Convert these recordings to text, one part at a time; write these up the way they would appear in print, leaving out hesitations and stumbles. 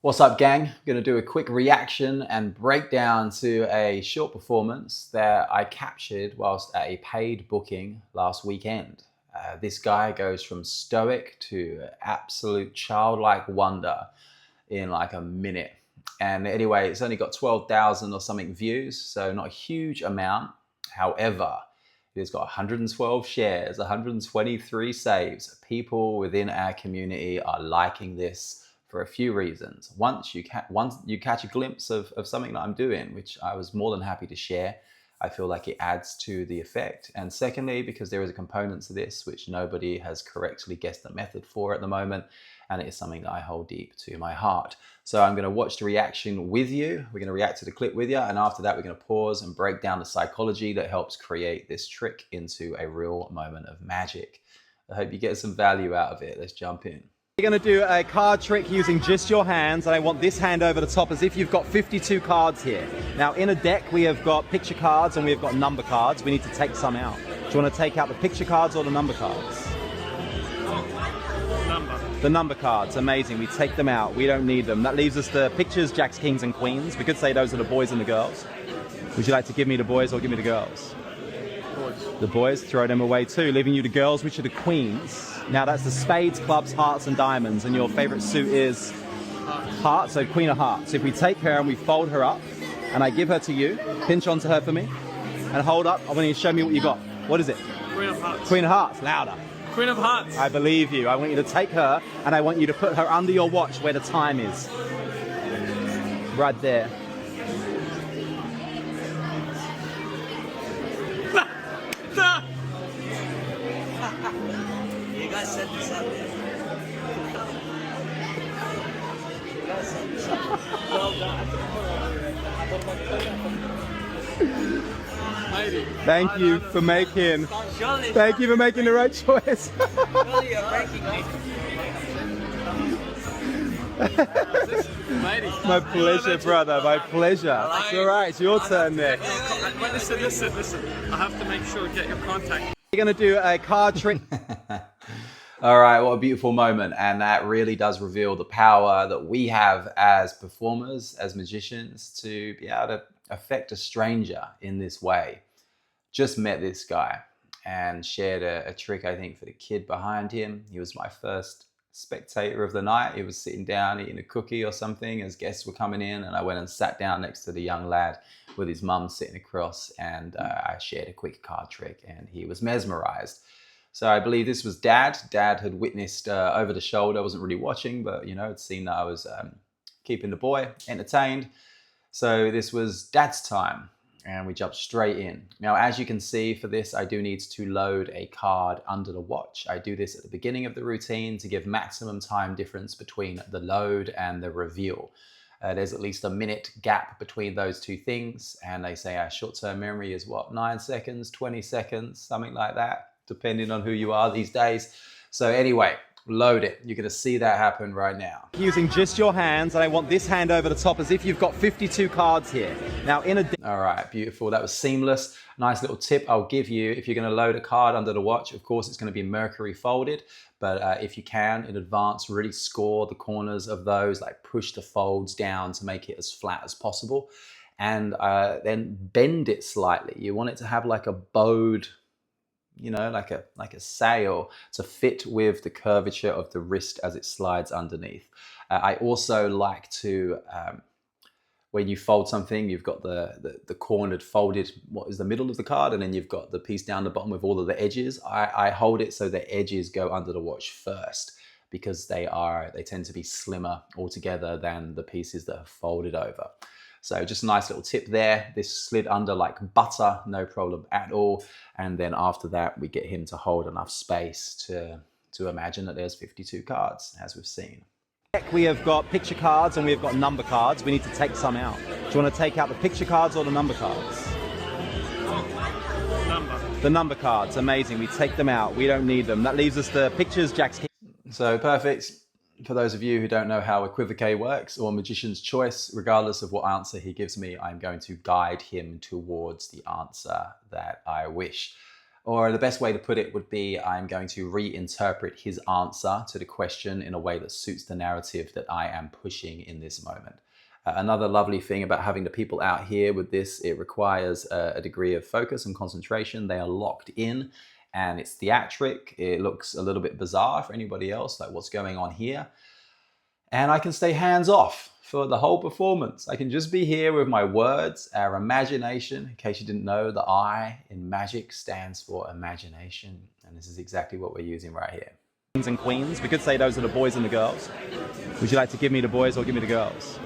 What's up, gang? I'm going to do a quick reaction and breakdown to a short performance that I captured whilst at a paid booking last weekend. This guy goes from stoic to absolute childlike wonder in like a minute. And anyway, it's only got 12,000 or something views, so not a huge amount. However, it's got 112 shares, 123 saves. People within our community are liking this for a few reasons. Once you catch a glimpse of something that I'm doing, which I was more than happy to share, I feel like it adds to the effect. And secondly, because there is a component to this which nobody has correctly guessed the method for at the moment, and it is something that I hold deep to my heart. So I'm going to watch the reaction with you. We're going to react to the clip with you, and after that we're going to pause and break down the psychology that helps create this trick into a real moment of magic. I hope you get some value out of it. Let's jump in. You're going to do a card trick using just your hands, and I want this hand over the top as if you've got 52 cards here. Now in a deck we have got picture cards and we've got number cards. We need to take some out. Do you want to take out the picture cards or the number cards? The number cards, amazing. We take them out. We don't need them. That leaves us the pictures, jacks, kings and queens. We could say those are the boys and the girls. Would you like to give me the boys or give me the girls? Boys. The boys, throw them away too, leaving you the girls, which are the queens. Now that's the spades, clubs, hearts and diamonds, and your favorite suit is hearts, so queen of hearts. So if we take her and we fold her up and I give her to you, pinch onto her for me and hold up. I want you to show me what you got. What is it? Queen of hearts. Queen of hearts, louder. Queen of hearts. I believe you. I want you to take her and I want you to put her under your watch where the time is. Right there. You guys set this up, man. You guys set this up. Well done. Thank you for making the right choice. Surely you're breaking me. My pleasure, brother. My pleasure. It's all right. It's your turn next. Listen. I have to make sure to get your contact. You're going to do a card trick. All right, what a beautiful moment. And that really does reveal the power that we have as performers, as magicians, to be able to affect a stranger in this way. Just met this guy and shared a trick, I think, for the kid behind him. He was my first spectator of the night. He was sitting down eating a cookie or something as guests were coming in, and I went and sat down next to the young lad with his mum sitting across, and I shared a quick card trick and he was mesmerized. So I believe this was Dad. Dad had witnessed over the shoulder. I wasn't really watching, but had seen that I was keeping the boy entertained. So this was Dad's time, and we jumped straight in. Now, as you can see for this, I do need to load a card under the watch. I do this at the beginning of the routine to give maximum time difference between the load and the reveal. There's at least a minute gap between those two things, and they say our short-term memory is what, 9 seconds, 20 seconds, something like that, depending on who you are these days. So anyway, load it. You're going to see that happen right now. Using just your hands, and I want this hand over the top as if you've got 52 cards here. Now in a... All right, beautiful. That was seamless. Nice little tip I'll give you. If you're going to load a card under the watch, of course, it's going to be Mercury folded. But if you can, in advance, really score the corners of those, like push the folds down to make it as flat as possible. And then bend it slightly. You want it to have like a bowed, like a sail to fit with the curvature of the wrist as it slides underneath. I also like to, when you fold something, you've got the cornered folded, what is the middle of the card, and then you've got the piece down the bottom with all of the edges. I hold it so the edges go under the watch first, because they tend to be slimmer altogether than the pieces that have folded over. So just a nice little tip there. This slid under like butter, no problem at all. And then after that, we get him to hold enough space to imagine that there's 52 cards, as we've seen. We have got picture cards and we've got number cards. We need to take some out. Do you want to take out the picture cards or the number cards? The number cards, amazing. We take them out. We don't need them. That leaves us the pictures, jacks. So perfect. For those of you who don't know how equivoque works, or magician's choice, regardless of what answer he gives me, I'm going to guide him towards the answer that I wish. Or the best way to put it would be, I'm going to reinterpret his answer to the question in a way that suits the narrative that I am pushing in this moment. Another lovely thing about having the people out here with this, it requires a degree of focus and concentration. They are locked in and it's theatric. It looks a little bit bizarre for anybody else, like what's going on here. And I can stay hands off for the whole performance. I can just be here with my words, our imagination. In case you didn't know, the I in magic stands for imagination. And this is exactly what we're using right here. Kings and queens. We could say those are the boys and the girls. Would you like to give me the boys or give me the girls?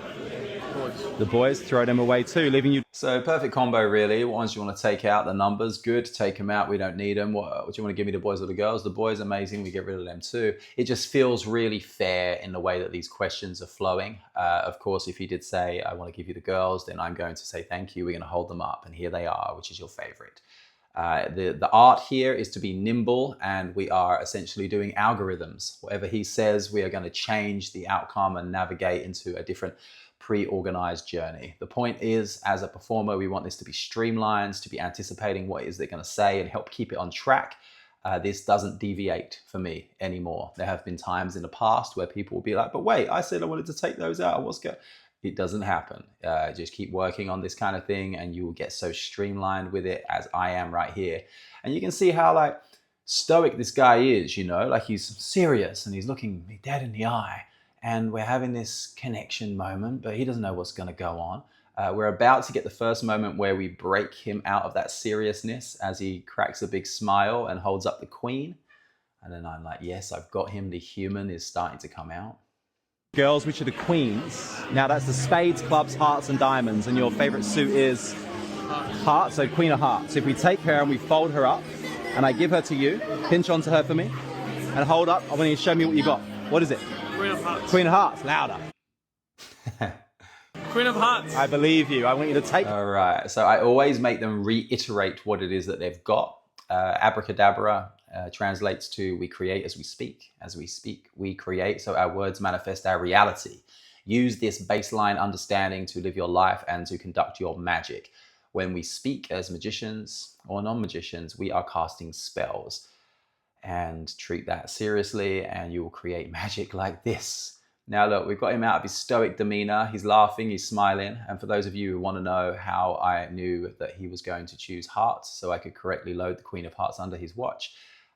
Boys. The boys, throw them away too, leaving you. So perfect combo really. What ones do you want to take out? The numbers, good. Take them out, we don't need them. What do you want to give me, the boys or the girls? The boys, amazing, we get rid of them too. It just feels really fair in the way that these questions are flowing. Of course, if you did say, I want to give you the girls, then I'm going to say thank you. We're going to hold them up and here they are, which is your favorite. The art here is to be nimble, and we are essentially doing algorithms. Whatever he says, we are going to change the outcome and navigate into a different pre-organized journey. The point is, as a performer, we want this to be streamlined, to be anticipating what it is they're going to say and help keep it on track. This doesn't deviate for me anymore. There have been times in the past where people will be like, but wait, I said I wanted to take those out. What's going? It doesn't happen. Just keep working on this kind of thing and you will get so streamlined with it, as I am right here. And you can see how like stoic this guy is, you know, like he's serious and he's looking me dead in the eye. And we're having this connection moment, but he doesn't know what's going to go on. We're about to get the first moment where we break him out of that seriousness as he cracks a big smile and holds up the queen. And then I'm like, yes, I've got him. The human is starting to come out. Girls, which are the queens. Now that's the spades, clubs, hearts and diamonds. And your favorite suit is hearts, so queen of hearts. So if we take her and we fold her up and I give her to you, pinch onto her for me and hold up. I want you to show me what you got. What is it? Queen of Hearts. Queen of hearts, louder. Queen of Hearts. I believe you. I want you to take. All right. So I always make them reiterate what it is that they've got. Abracadabra translates to we create as we speak. As we speak, we create. So our words manifest our reality. Use this baseline understanding to live your life and to conduct your magic. When we speak as magicians or non-magicians, we are casting spells. And treat that seriously and you will create magic like this. Now look, we've got him out of his stoic demeanor. He's laughing, he's smiling. And for those of you who want to know how I knew that he was going to choose hearts so I could correctly load the Queen of Hearts under his watch,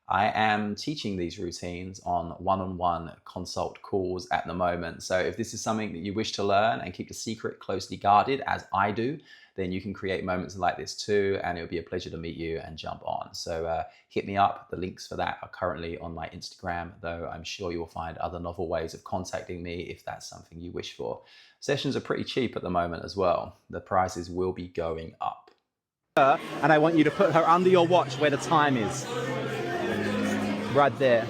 I am teaching these routines on one-on-one consult calls at the moment. So if this is something that you wish to learn and keep the secret closely guarded, as I do, then you can create moments like this too, and it'll be a pleasure to meet you and jump on. So hit me up. The links for that are currently on my Instagram, though I'm sure you will find other novel ways of contacting me if that's something you wish for. Sessions are pretty cheap at the moment as well. The prices will be going up. And I want you to put her under your watch where the time is. Right there.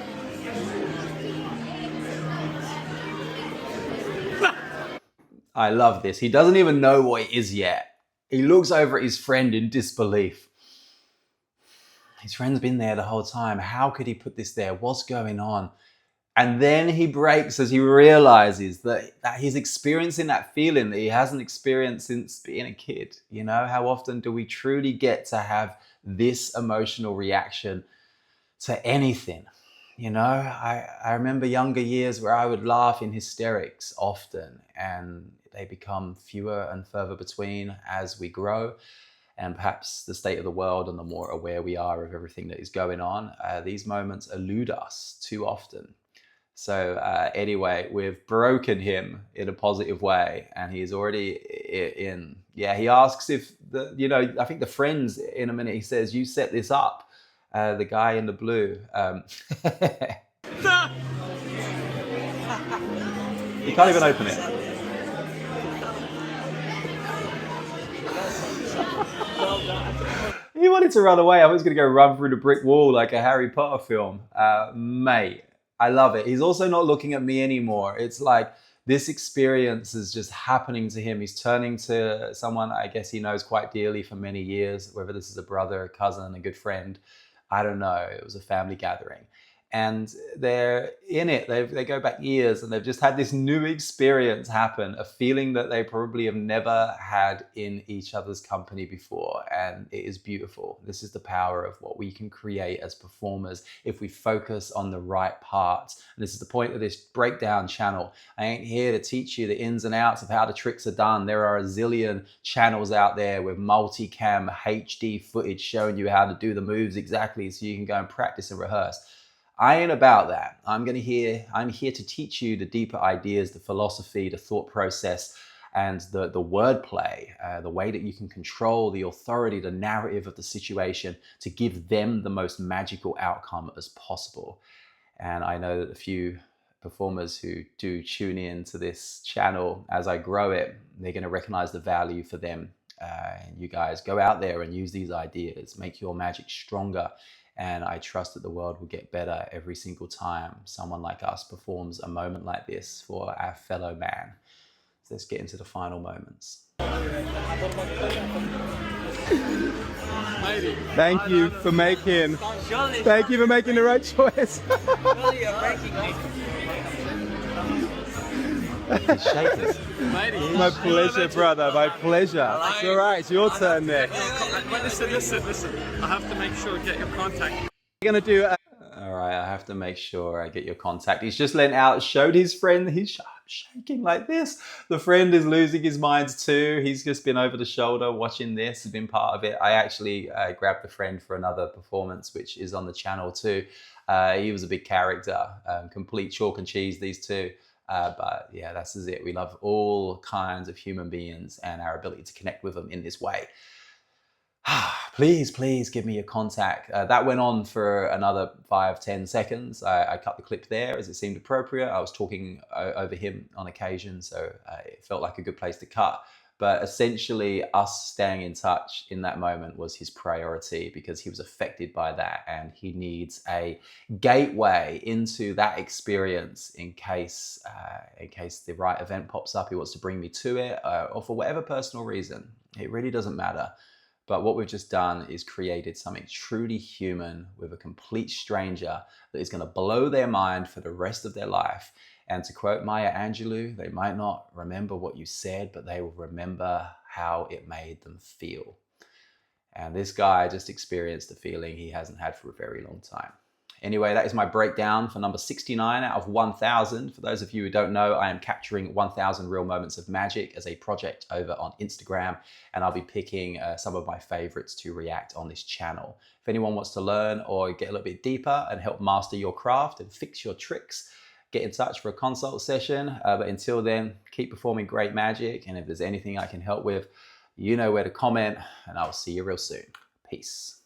I love this. He doesn't even know what it is yet. He looks over at his friend in disbelief. His friend's been there the whole time. How could he put this there? What's going on? And then he breaks as he realizes that he's experiencing that feeling that he hasn't experienced since being a kid. You know, how often do we truly get to have this emotional reaction to anything? You know, I remember younger years where I would laugh in hysterics often, and they become fewer and further between as we grow. And perhaps the state of the world and the more aware we are of everything that is going on, these moments elude us too often. So anyway, we've broken him in a positive way, and he's already in. Yeah, he asks if I think the friends in a minute. He says, "You set this up." The guy in the blue. He can't even open it. He wanted to run away. I was going to go run through the brick wall like a Harry Potter film. Mate, I love it. He's also not looking at me anymore. It's like this experience is just happening to him. He's turning to someone I guess he knows quite dearly for many years, whether this is a brother, a cousin, a good friend. I don't know. It was a family gathering. and they're in it. They go back years and they've just had this new experience happen, a feeling that they probably have never had in each other's company before. And it is beautiful. This is the power of what we can create as performers if we focus on the right parts. And this is the point of this breakdown channel. I ain't here to teach you the ins and outs of how the tricks are done. There are a zillion channels out there with multicam HD footage showing you how to do the moves exactly so you can go and practice and rehearse. I ain't about that. I'm here to teach you the deeper ideas, the philosophy, the thought process, and the wordplay, the way that you can control the authority, the narrative of the situation to give them the most magical outcome as possible. And I know that a few performers who do tune in to this channel as I grow it, they're going to recognize the value for them. And you guys go out there and use these ideas, make your magic stronger. And I trust that the world will get better every single time someone like us performs a moment like this for our fellow man. So let's get into the final moments. Thank you for making the right choice. He's shaking. My pleasure, brother. My pleasure. It's all right. It's your turn next. Listen. I have to make sure get your contact. We're gonna do. All right, I have to make sure I get your contact. He's just leant out, showed his friend. He's shaking like this. The friend is losing his mind too. He's just been over the shoulder watching this, has been part of it. I actually grabbed the friend for another performance, which is on the channel too. He was a big character, complete chalk and cheese, these two. But yeah, that's it. We love all kinds of human beings and our ability to connect with them in this way. Please give me your contact. That went on for another 5-10 seconds. I cut the clip there as it seemed appropriate. I was talking over him on occasion, so it felt like a good place to cut. But essentially, us staying in touch in that moment was his priority because he was affected by that and he needs a gateway into that experience in case the right event pops up. He wants to bring me to it or for whatever personal reason. It really doesn't matter. But what we've just done is created something truly human with a complete stranger that is going to blow their mind for the rest of their life. And to quote Maya Angelou, they might not remember what you said, but they will remember how it made them feel. And this guy just experienced a feeling he hasn't had for a very long time. Anyway, that is my breakdown for number 69 out of 1,000. For those of you who don't know, I am capturing 1,000 real moments of magic as a project over on Instagram, and I'll be picking some of my favorites to react on this channel. If anyone wants to learn or get a little bit deeper and help master your craft and fix your tricks, get in touch for a consult session. But until then, keep performing great magic, and if there's anything I can help with, you know where to comment, and I'll see you real soon. Peace.